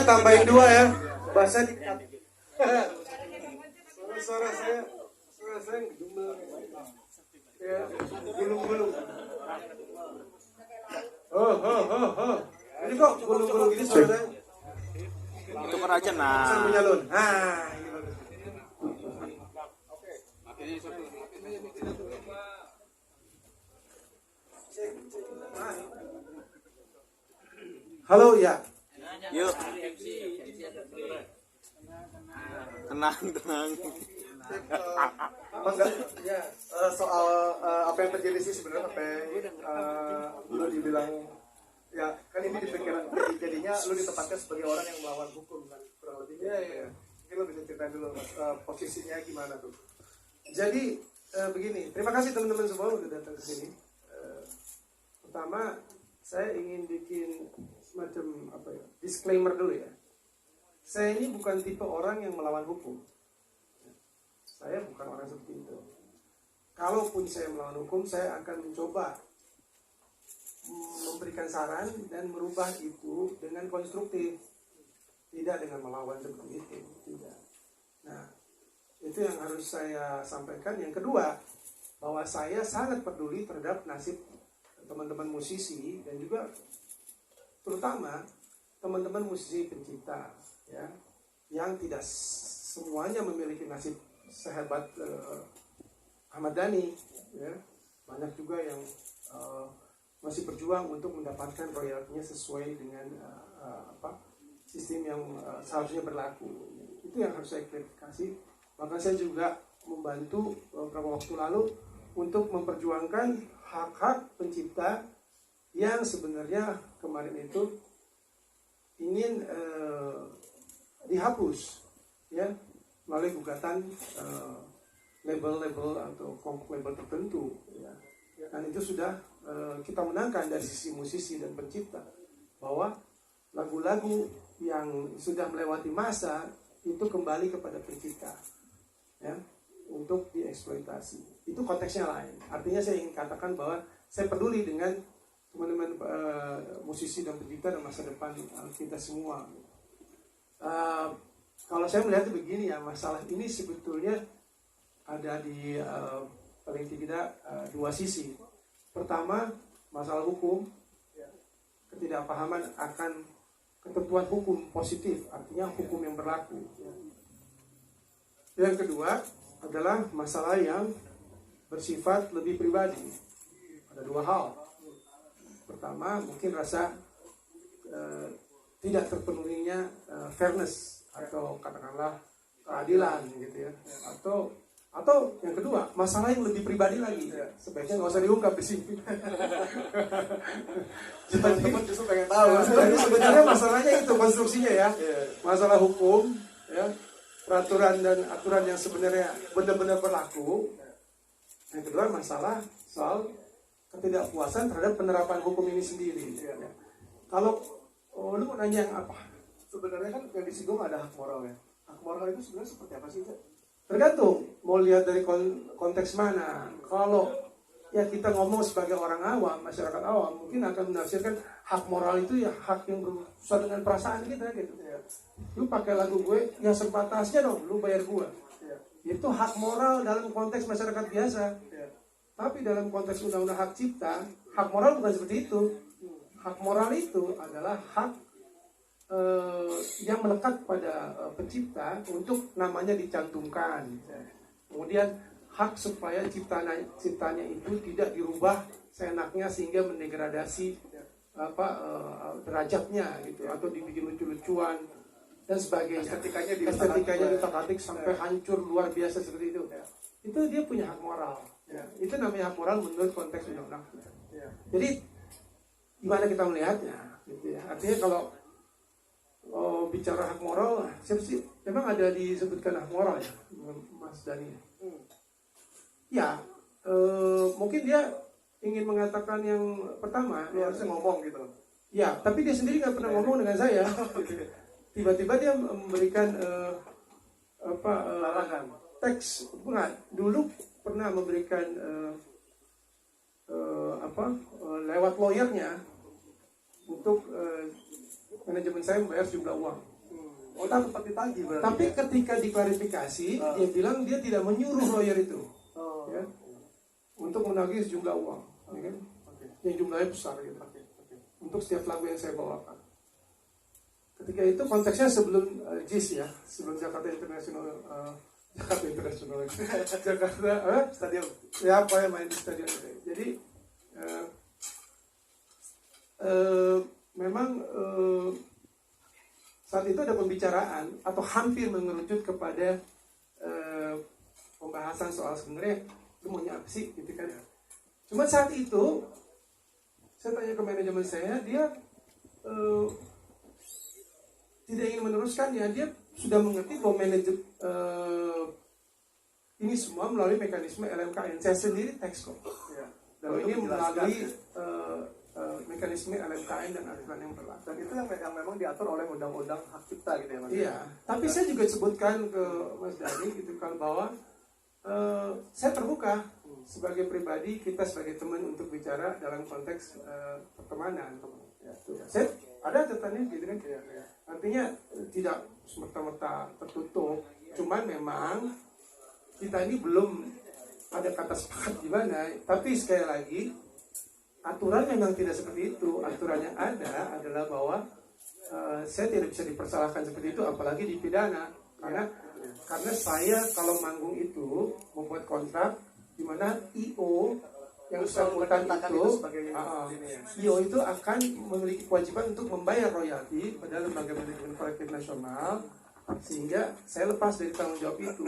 tambahin 2 ya. Bahasa di suara saya gedumel. Ya, gulung-gulung. Ini kok gulung-gulung gini suaranya. Tukar aja nah. Saya menyalun. Nah, ini bagus. Halo ya. Yuk. Tenang. Enggak, ya, soal apa yang terjadi sih sebenarnya apa yang lu dibilang ya kan ini di pikiran jadinya lu ditempatkan sebagai orang yang melawan hukum kan kurang lebihnya ya. Mungkin lu bisa ceritain dulu Mas, posisinya gimana tuh. Jadi begini, terima kasih teman-teman semua udah datang ke sini. Pertama saya ingin bikin semacam apa ya, disclaimer dulu ya. Saya ini bukan tipe orang yang melawan hukum. Saya bukan orang seperti itu. Kalaupun saya melawan hukum, saya akan mencoba memberikan saran dan merubah itu dengan konstruktif. Tidak dengan melawan seperti itu. Tidak. Nah, itu yang harus saya sampaikan. Yang kedua, bahwa saya sangat peduli terhadap nasib teman-teman musisi dan juga terutama teman-teman musisi pencipta ya, yang tidak semuanya memiliki nasib sehebat Ahmad Dhani ya. Banyak juga yang masih berjuang untuk mendapatkan royaltinya sesuai dengan sistem yang seharusnya berlaku. Itu yang harus saya klarifikasi. Maka saya juga membantu beberapa waktu lalu untuk memperjuangkan hak-hak pencipta yang sebenarnya kemarin itu ingin dihapus ya melalui gugatan label-label atau kelompok label tertentu ya. Dan itu sudah kita menangkan dari sisi musisi dan pencipta bahwa lagu-lagu yang sudah melewati masa itu kembali kepada pencipta ya untuk dieksploitasi. Itu konteksnya lain. Artinya saya ingin katakan bahwa saya peduli dengan teman-teman musisi dan pencipta dan masa depan kita semua. Kalau saya melihat begini ya, masalah ini sebetulnya ada di paling tidak 2 sisi. Pertama, masalah hukum, ketidakpahaman akan ketentuan hukum positif, artinya hukum yang berlaku. Yang kedua adalah masalah yang bersifat lebih pribadi. Ada 2 hal. Pertama, mungkin rasa tidak terpenuhinya fairness atau katakanlah keadilan gitu ya. Atau yang kedua, masalah yang lebih pribadi lagi. Sebaiknya nggak usah diungkap di sini. Teman-teman justru pengen tahu. Jadi sebenarnya masalahnya itu konstruksinya ya. Masalah hukum ya, peraturan dan aturan yang sebenarnya benar-benar berlaku. Yang kedua masalah soal ketidakpuasan terhadap penerapan hukum ini sendiri. Ya. Kalau lu mau nanya yang apa? Sebenarnya kan yang disinggung ada hak moral ya. Hak moral itu sebenarnya seperti apa sih? Tergantung mau lihat dari konteks mana. Kalau ya kita ngomong sebagai orang awam, masyarakat awam, mungkin akan menafsirkan hak moral itu ya hak yang berurusan dengan perasaan kita gitu ya. Lu pakai lagu gue, ya sebatasnya dong, lu bayar gue. Ya. Itu hak moral dalam konteks masyarakat biasa. Ya. Tapi dalam konteks undang-undang hak cipta, hak moral bukan seperti itu. Hak moral itu adalah hak yang melekat pada pencipta untuk namanya dicantumkan. Kemudian hak supaya ciptanya itu tidak dirubah seenaknya sehingga mendegradasi derajatnya gitu atau dibikin lucu-lucuan dan sebagainya. Estetikanya diutak-atik sampai hancur luar biasa seperti itu. Itu dia punya hak moral. Itu namanya hak moral menurut konteks undang-undang. Jadi gimana kita melihatnya gitu ya. Artinya kalau bicara hak moral, siapa sih? Memang ada disebutkan hak moral ya, Mas Dhani. Ya, mungkin dia ingin mengatakan yang pertama, dia harusnya ngomong gitu. Ya, tapi dia sendiri nggak pernah ngomong dengan saya. Tiba-tiba dia memberikan larangan teks, bukan? Dulu pernah memberikan lewat lawyernya untuk manajemen saya membayar sejumlah uang Oh, sempat ditagih berarti. Tapi ya? ketika diklarifikasi, dia bilang dia tidak menyuruh lawyer itu, Oh. ya, untuk menagih sejumlah uang, ya kan? Yang jumlahnya besar gitu. Untuk setiap lagu yang saya bawakan. Ketika itu konteksnya sebelum JIS ya, sebelum Jakarta International, Jakarta Stadion. ya apa yang main di stadion itu. Jadi memang saat itu ada pembicaraan atau hampir mengerucut kepada pembahasan soal sebenarnya itu maunya apa sih gitu kan. Cuma saat itu saya tanya ke manajemen saya, dia tidak ingin meneruskannya. Dia sudah mengerti bahwa ini semua melalui mekanisme LMKN. Saya sendiri teks kok. Ya. Dan ini melalui mekanisme LMKN dan aturan yang berlaku. Dan itu yang memang diatur oleh undang-undang hak cipta gitu ya Mas. Iya. Tapi saya juga sebutkan ke Mas Dhani gitu kan bahwa saya terbuka sebagai pribadi, kita sebagai teman untuk bicara dalam konteks pertemanan. Ya. Saya ada catatannya gitu kan. Ya. Artinya tidak semerta-merta tertutup. Cuman memang kita ini belum ada kata sepakat di mana. Tapi sekali lagi aturan memang tidak seperti itu. Aturan yang ada adalah bahwa saya tidak bisa dipersalahkan seperti itu, apalagi dipidana. Karena saya kalau manggung itu membuat kontrak di mana IO yang bersangkutan itu, IO itu akan memiliki kewajiban untuk membayar royalti pada lembaga manajemen kolektif nasional, sehingga saya lepas dari tanggung jawab itu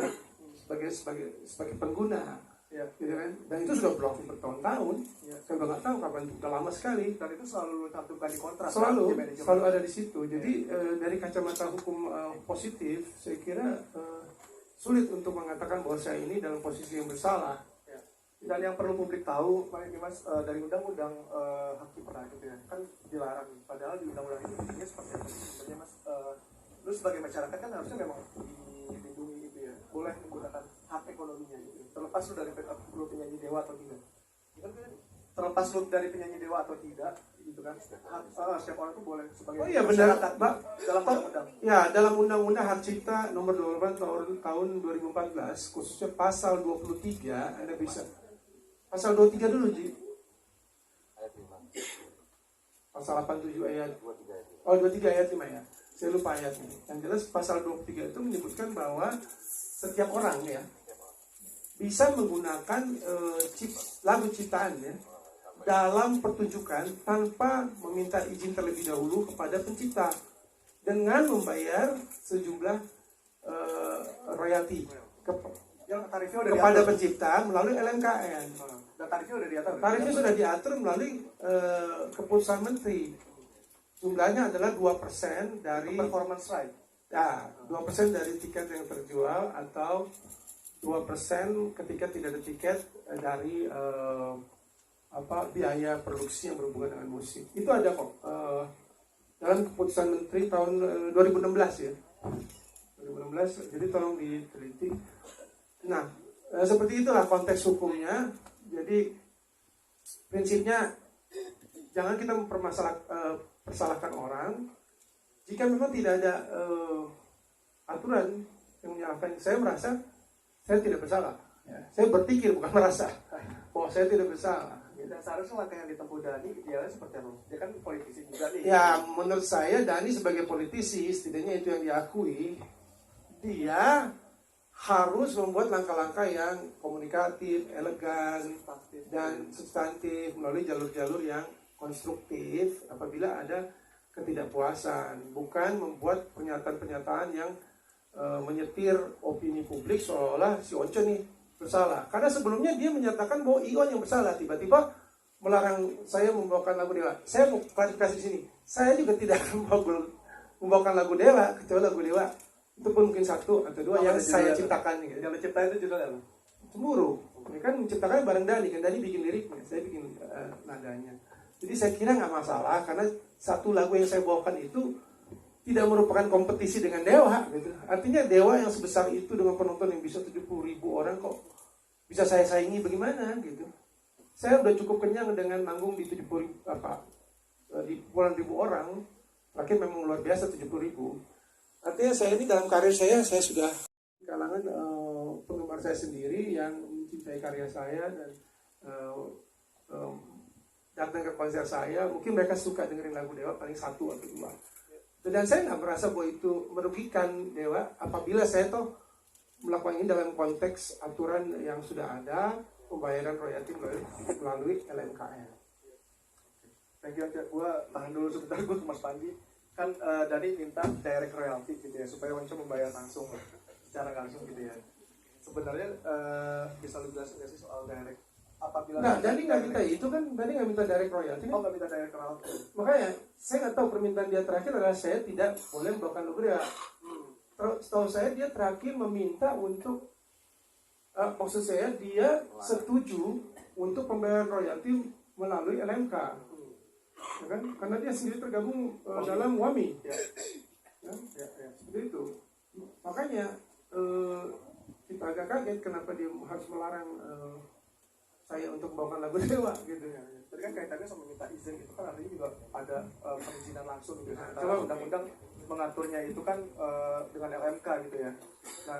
sebagai pengguna. Ya. Gitu kan? Dan itu sudah berlangsung bertahun-tahun. Ya. Saya nggak tahu kapan, sudah lama sekali. Dan itu selalu cantumkan di kontrak. Selalu ada di situ. Jadi dari kacamata hukum positif, saya kira sulit untuk mengatakan bahwa saya ini dalam posisi yang bersalah. Ya. Dan yang perlu publik tahu, Pak ini Mas, dari undang-undang hak cipta gitu ya, kan dilarang. Padahal di undang-undang ini intinya seperti apa sih? Sebenarnya Mas, lu sebagai masyarakat kan harusnya memang dilindungi gitu ya, boleh menggunakan hak ekonominya gitu. Terlepas lu dari penyanyi dewa atau tidak. Kan terlepas lu dari penyanyi dewa atau tidak, gitu kan. Setiap orang tuh boleh sebagai masyarakat, Mbak. Dalam undang-undang. Ya, dalam undang-undang hak cipta nomor 28 tahun 2014, khususnya pasal 23, Anda bisa. Pasal 23 dulu, Ji. Pasal 87 ayat 23 ayat 5 ya. Saya lupa ayatnya. Yang jelas pasal 23 itu menyebutkan bahwa setiap orang ya bisa menggunakan lagu ciptaan ya dalam pertunjukan tanpa meminta izin terlebih dahulu kepada pencipta dengan membayar sejumlah royalti kepada pencipta melalui LMKN. Dan tarifnya udah diatur. Tarifnya sudah diatur melalui keputusan menteri. Jumlahnya adalah 2% dari performance right. Ya, 2% dari tiket yang terjual atau 2% ketika tidak ada tiket dari biaya produksi yang berhubungan dengan musik. Itu ada kok dalam keputusan menteri tahun 2016 ya. 2016, jadi tolong diteliti. Nah, seperti itulah konteks hukumnya. Jadi prinsipnya jangan kita mempersalahkan orang jika memang tidak ada aturan yang menyalahkan. Saya merasa saya tidak bersalah. Ya. Saya berpikir bukan merasa bahwa saya tidak bersalah. Dan seharusnya langkah yang ditempuh Dhani idealnya seperti apa? Dia kan politisi juga nih. Ya, menurut saya Dhani sebagai politisi, setidaknya itu yang diakui, dia harus membuat langkah-langkah yang komunikatif, elegan, dan substantif melalui jalur-jalur yang konstruktif apabila ada ketidakpuasan, bukan membuat pernyataan-pernyataan yang menyetir opini publik seolah-olah si Once nih bersalah. Karena sebelumnya dia menyatakan bahwa Ion yang bersalah, tiba-tiba melarang saya membawakan lagu Dewa. Saya mau klarifikasi di sini. Saya juga tidak membawakan lagu Dewa, kecuali lagu Dewa. Itu pun mungkin satu atau dua yang saya ciptakan. Gitu. Yang menciptakan itu judulnya apa? Cemburu. Ini kan menciptakan bareng Dhani, kan Dhani bikin liriknya, saya bikin nadanya. Jadi saya kira nggak masalah karena satu lagu yang saya bawakan itu tidak merupakan kompetisi dengan Dewa gitu. Artinya Dewa yang sebesar itu dengan penonton yang bisa 70.000 orang kok bisa saya saingi bagaimana gitu. Saya udah cukup kenyang dengan manggung di 70.000 di puluhan ribu orang. Terakhir memang luar biasa 70.000. Artinya saya ini dalam karir saya sudah kalangan penggemar saya sendiri yang mencintai karya saya dan datang ke konser saya, mungkin mereka suka dengerin lagu Dewa paling satu atau dua. Dan saya nggak merasa bahwa itu merugikan Dewa apabila saya toh melakukan ini dalam konteks aturan yang sudah ada, pembayaran royalti melalui LMKN. Thank you, gue tahan dulu sebentar, gue ke Mas Panji. Kan Dani minta direct royalty gitu ya, supaya Once membayar langsung, secara langsung gitu ya. Sebenarnya bisa lu jelasin nggak sih soal direct? Apabila Nah, Dani nggak minta itu kan, Dani nggak minta direct royalty kan? Oh, nggak minta direct royalty. Makanya, saya nggak tahu permintaan dia terakhir adalah saya tidak boleh membawakan lagu Dewa. Terus setahu saya dia terakhir meminta untuk, maksud saya dia setuju untuk pembayaran royalti melalui LMK. Ya kan? Karena dia sendiri tergabung dalam WAMI. Ya, seperti itu. Makanya kita agak kaget kenapa dia harus melarang saya untuk membawakan lagu Dewa gitu ya. Jadi kan kaitannya sama minta izin itu kan artinya juga ada perizinan langsung gitu. Nah, Karena undang-undang mengaturnya itu kan dengan LMK gitu ya. Nah,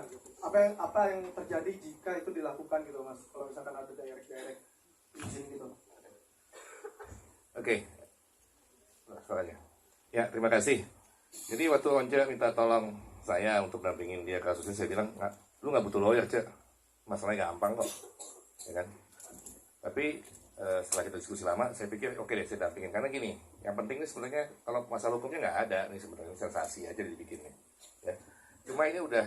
apa yang terjadi jika itu dilakukan gitu Mas? Kalau misalkan ada direct izin gitu. Oke. Soalnya. Ya, terima kasih. Jadi waktu Once minta tolong saya untuk dampingin dia kasusnya, saya bilang, lu nggak butuh lawyer, Cek. Masalahnya gampang kok. Ya kan? Tapi setelah kita diskusi lama, saya pikir oke deh saya dampingin. Karena gini, yang penting ini sebenarnya kalau masalah hukumnya nggak ada, nih sebenarnya sensasi aja dibikinnya. Ya. Cuma ini udah,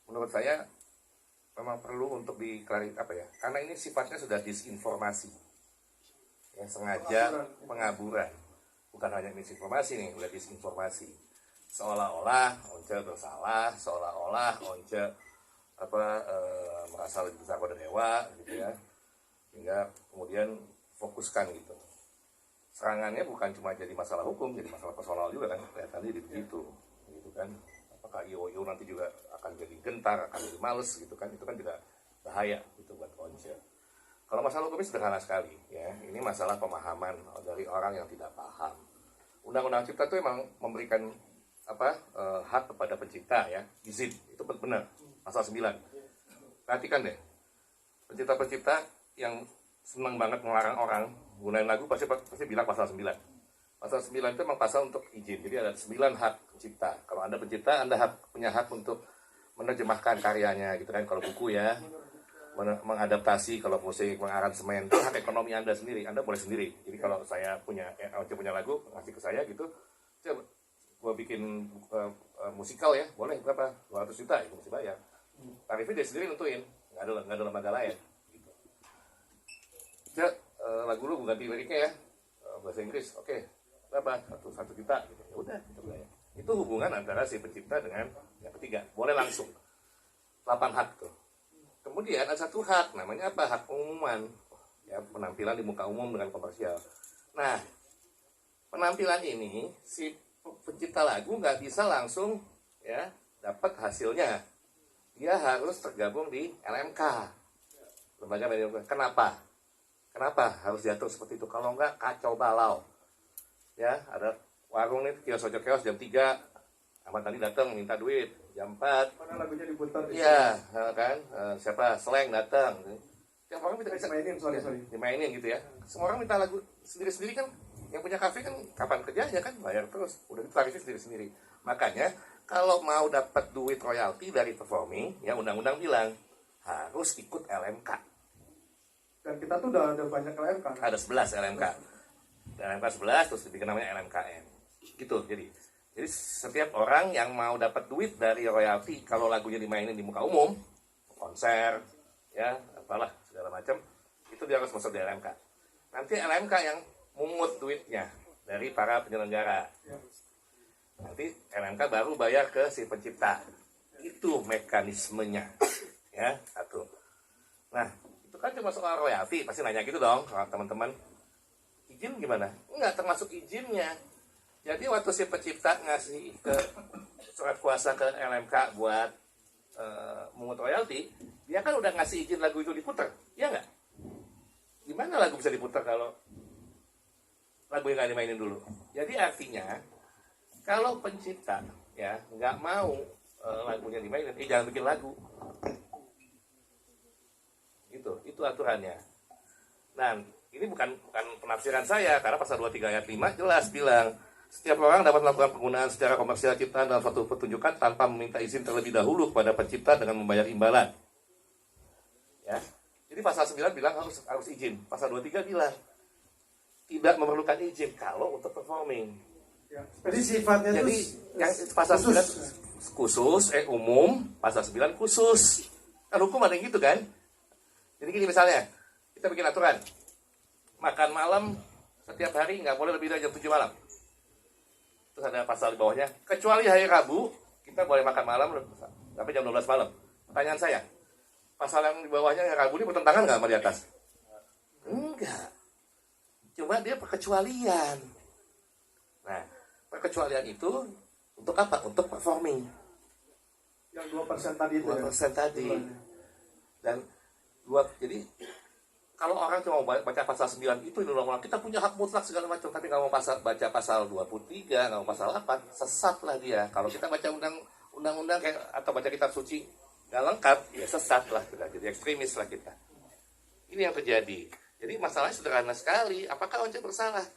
menurut saya memang perlu untuk diklarifikasi apa ya? Karena ini sifatnya sudah disinformasi. Ya, sengaja pengaburan. Bukan hanya misinformasi nih, udah disinformasi. Seolah-olah Once bersalah, seolah-olah Once merasa lebih besar pada Dewa gitu ya. Hingga kemudian fokuskan gitu. Serangannya bukan cuma jadi masalah hukum, jadi masalah personal juga kan, kelihatannya jadi begitu, gitu kan. Apakah IOU nanti juga akan jadi gentar, akan jadi males gitu kan, itu kan juga bahaya gitu buat Once. Kalau masalah hukumnya sederhana sekali, ya. Ini masalah pemahaman dari orang yang tidak paham. Undang-Undang Cipta itu memang memberikan hak kepada pencipta, ya, izin. Itu benar. Pasal 9. Perhatikan deh, pencipta-pencipta yang senang banget melarang orang gunain lagu pasti bilang pasal 9. Pasal 9 itu memang pasal untuk izin. Jadi ada 9 hak pencipta. Kalau Anda pencipta, Anda punya hak untuk menerjemahkan karyanya gitu kan. Kalau buku ya, mengadaptasi, kalau musik, mengaransemen, itu hak ekonomi Anda sendiri. Anda boleh sendiri. Jadi kalau saya punya lagu, ngasih ke saya gitu, coba gue bikin musikal ya, boleh berapa? 200 juta, itu mesti bayar. Tarifnya dia sendiri nentuin, nggak ada lembaga lain. Gitu. Cek, lagu lu ganti liriknya ya, bahasa Inggris, oke, berapa? 1 juta, gitu. Ya udah, kita bayar. Itu hubungan antara si pencipta dengan yang ketiga, boleh langsung. 8 hak tuh. Kemudian ada 1 hak, namanya apa? Hak pengumuman, ya, penampilan di muka umum dengan komersial. Nah, penampilan ini si pencipta lagu nggak bisa langsung ya dapat hasilnya. Dia harus tergabung di LMK, lembaga media. Kenapa? Harus diatur seperti itu? Kalau nggak kacau balau. Ya, ada warung nih, kios jam 3, Ahmad tadi datang minta duit jam 4. Mana lagunya diputar? Iya, kan? Siapa? Slang datang. Tiap orang minta dimainin, sorry. Dimainin gitu ya. Semua orang minta lagu sendiri-sendiri kan. Yang punya kafe kan kapan kerjanya kan bayar terus. Udah tarifnya sendiri-sendiri. Makanya kalau mau dapat duit royalti dari performing, ya undang-undang bilang harus ikut LMK. Dan kita tuh udah ada banyak LMK. Ada 11 LMK. LMK 11 terus dibikin namanya LMKN. Gitu. Jadi setiap orang yang mau dapat duit dari royalti, kalau lagunya dimainin di muka umum, konser, ya apalah segala macam, itu dia harus masuk di LMK. Nanti LMK yang mungut duitnya dari para penyelenggara. Nanti LMK baru bayar ke si pencipta. Itu mekanismenya, ya, satu. Nah, itu kan cuma soal royalti, pasti nanya gitu dong teman-teman. Izin gimana? Enggak termasuk izinnya. Jadi waktu si pencipta ngasih ke surat kuasa ke LMK buat mungut royalti, dia kan udah ngasih izin lagu itu diputar, ya nggak? Gimana lagu bisa diputar kalau lagu yang nggak dimainin dulu? Jadi artinya kalau pencipta ya nggak mau lagunya dimainin, jangan bikin lagu. Itu aturannya. Dan ini bukan penafsiran saya, karena pasal 23 ayat 5 jelas bilang setiap orang dapat melakukan penggunaan secara komersial ciptaan dalam suatu pertunjukan tanpa meminta izin terlebih dahulu kepada pencipta dengan membayar imbalan. Ya. Jadi pasal 9 bilang harus izin. Pasal 23 bilang tidak memerlukan izin kalau untuk performing. Ya. Jadi sifatnya jadi itu yang pasal 9 khusus, umum, pasal 9 khusus. Kan hukum ada yang gitu kan? Jadi gini misalnya, kita bikin aturan. Makan malam setiap hari nggak boleh lebih dari jam 7 malam. Terus ada pasal di bawahnya, kecuali hari Rabu, kita boleh makan malam sampai jam 12 malam. Pertanyaan saya, pasal yang di bawahnya hari Rabu ini bertentangan nggak sama di atas? Enggak. Cuma dia perkecualian. Nah, perkecualian itu untuk apa? Untuk performing. Yang 2% tadi itu 2% tadi. Dan jadi kalau orang cuma baca pasal 9 itu undang-undang kita punya hak mutlak segala macam, tapi nggak mau baca pasal 23, nggak mau pasal 8, sesat lah dia. Kalau kita baca undang-undang kayak atau baca kitab suci nggak lengkap, ya sesat lah kita, jadi ekstremis lah kita. Ini yang terjadi. Jadi masalahnya sederhana sekali. Apakah Once bersalah?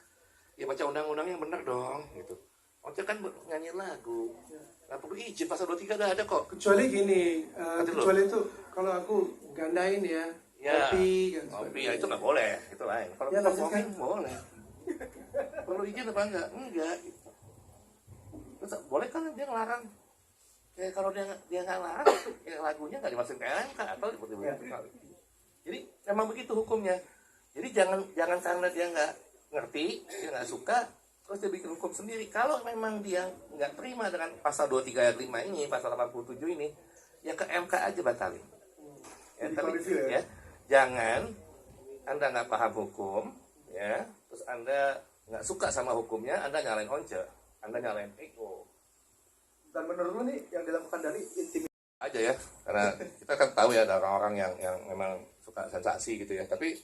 Ya baca undang-undang yang benar dong, gitu. Once kan nyanyi lagu, nggak perlu izin, pasal 23 udah ada kok. Kecuali gini, kecuali itu kalau aku gandain ya, kopi ya itu nggak boleh, itu lain. Kalau ya, performing boleh. Perlu izin apa enggak? Enggak. Terus boleh kan dia ngelarang? Ya kalau dia nggak larang, ya lagunya nggak dimasukin ke LMK atau jadi memang begitu hukumnya. Jadi jangan karena dia nggak ngerti, dia nggak suka, terus dia bikin hukum sendiri. Kalau memang dia nggak terima dengan pasal 23 ayat 5 ini, pasal 87 ini, ya ke MK aja batalin. Ya, tapi ya, jangan Anda nggak paham hukum, ya, terus Anda nggak suka sama hukumnya, Anda nyalain Once, Anda nyalain ego. Dan menurut lu nih yang dilakukan dari intimidasi Aja ya, karena kita kan tahu ya ada orang-orang yang memang suka sensasi gitu ya. Tapi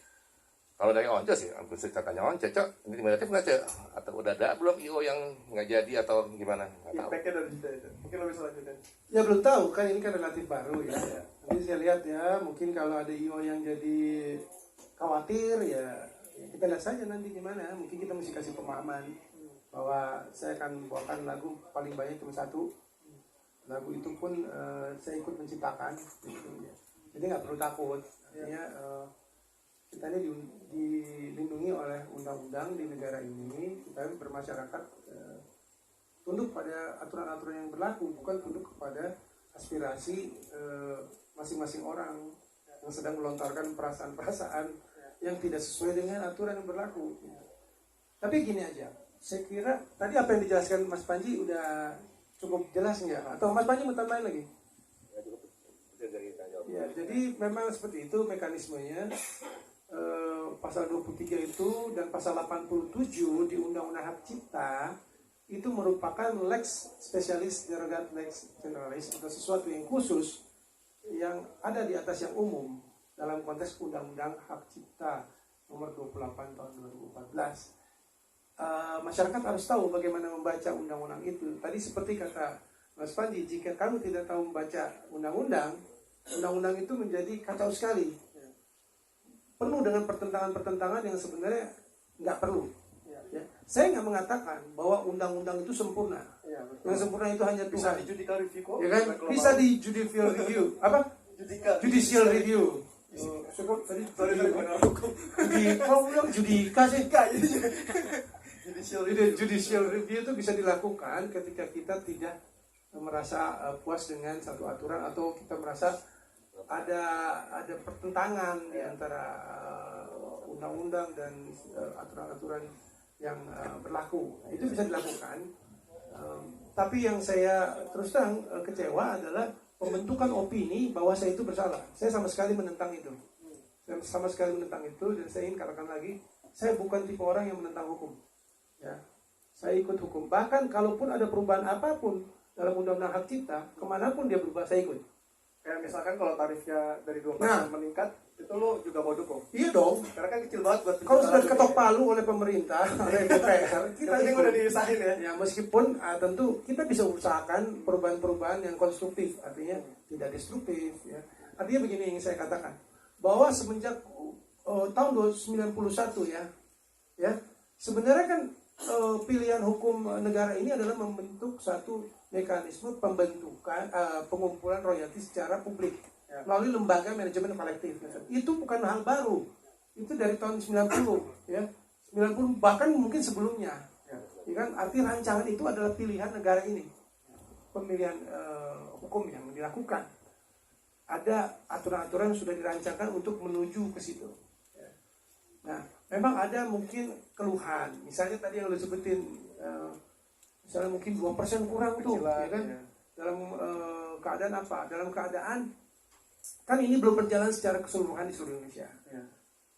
kalau dari Once sih, aku sih katanya Once, Cok, intimidatif nggak Cok? Atau udah ada belum IO yang nggak jadi atau gimana? Nggak tahu. impactnya dari situ itu. Mungkin lo bisa lanjutin. Ya belum tahu kan, ini kan relatif baru ya. Nanti saya lihat ya, mungkin kalau ada IO yang jadi khawatir ya kita lihat saja nanti gimana. Mungkin kita mesti kasih pemahaman bahwa saya akan bawakan lagu paling banyak cuma satu. Lagu itu pun saya ikut menciptakan gitu ya. Jadi nggak perlu takut. Artinya kita ini dilindungi oleh undang-undang di negara ini. Kita bermasyarakat tunduk pada aturan-aturan yang berlaku, bukan tunduk kepada aspirasi masing-masing orang yang sedang melontarkan perasaan-perasaan yang tidak sesuai dengan aturan yang berlaku. Tapi gini aja, saya kira tadi apa yang dijelaskan Mas Panji udah cukup jelas nggak? Atau Mas Panji mau tambahin lagi? Ya, jadi memang seperti itu mekanismenya. Pasal 23 itu dan pasal 87 di Undang-Undang Hak Cipta itu merupakan lex specialis derogat lex generalis atau sesuatu yang khusus yang ada di atas yang umum dalam konteks Undang-Undang Hak Cipta nomor 28 tahun 2014. Masyarakat harus tahu bagaimana membaca undang-undang itu. Tadi seperti kata Mas Panji, jika kamu tidak tahu membaca undang-undang itu menjadi kacau sekali, penuh dengan pertentangan-pertentangan yang sebenarnya nggak perlu. Ya. Saya nggak mengatakan bahwa undang-undang itu sempurna. Yang sempurna itu hanya Bisa Tuhan. di judicial review kok. Ya kan? Bisa di judicial review. Apa? Judicial review. Kalau bilang judika sih. Judicial review itu bisa dilakukan ketika kita tidak merasa puas dengan satu aturan atau kita merasa ada pertentangan di antara undang-undang dan aturan-aturan yang berlaku. Itu bisa dilakukan. Tapi yang saya terus terang kecewa adalah pembentukan opini bahwa saya itu bersalah. Saya sama sekali menentang itu. Dan saya ingin katakan lagi, saya bukan tipe orang yang menentang hukum. Ya, saya ikut hukum. Bahkan kalaupun ada perubahan apapun dalam Undang-Undang Hak Cipta, kemanapun dia berubah, saya ikut. Kayak misalkan kalau tarifnya dari 2% meningkat, itu lo juga mau dukung. Iya dong. Karena kan kecil banget buat Kalau sudah penciptaan ketok dunia. palu oleh pemerintah, oleh DPR, kita Yang penting ikut. udah diusahain ya. Ya meskipun tentu kita bisa usahakan perubahan-perubahan yang konstruktif, artinya tidak destruktif. Ya. Artinya begini yang saya katakan, bahwa semenjak tahun 1991 ya sebenarnya kan pilihan hukum negara ini adalah membentuk satu mekanisme pembentukan pengumpulan royalti secara publik melalui lembaga manajemen kolektif. Itu bukan hal baru, itu dari tahun 90 ya 90 bahkan mungkin sebelumnya. Ya kan, arti rancangan itu adalah pilihan negara ini, pemilihan hukum yang dilakukan. Ada aturan-aturan yang sudah dirancangkan untuk menuju ke situ. Ya. Nah, memang ada mungkin keluhan. Misalnya tadi yang lo sebutin, misalnya mungkin 2% kurang tuh, ya kan? Ya. Dalam keadaan apa? Dalam keadaan kan ini belum berjalan secara keseluruhan di seluruh Indonesia. Ya.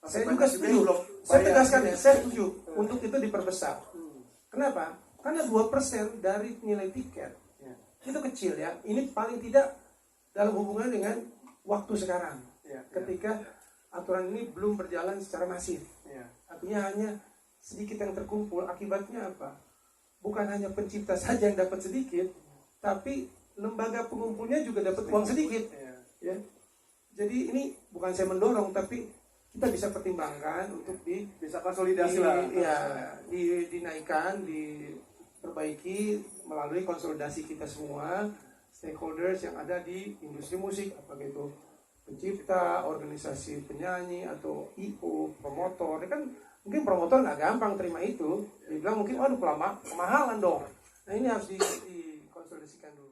Saya Masih juga banyak setuju. yang belum Saya bayar. tegaskan ya, saya setuju untuk itu diperbesar. Kenapa? Karena 2% dari nilai tiket Ya. itu kecil ya. Ini paling tidak dalam hubungan dengan waktu sekarang. Ya. Ketika aturan ini belum berjalan secara masif. Ya. Artinya hanya sedikit yang terkumpul. Akibatnya apa? Bukan hanya pencipta saja yang dapat sedikit, tapi lembaga pengumpulnya juga dapat uang sedikit. Ya. Ya. Jadi ini bukan saya mendorong, tapi kita bisa pertimbangkan untuk Bisa konsolidasi lah. dinaikkan, diperbaiki melalui konsolidasi kita semua stakeholders yang ada di industri musik, apakah itu pencipta, organisasi penyanyi atau IO, promotor. Kan mungkin promotor nggak gampang terima itu. Dia bilang mungkin waduh kemahalan dong. Nah ini harus dikonsolidasikan dulu.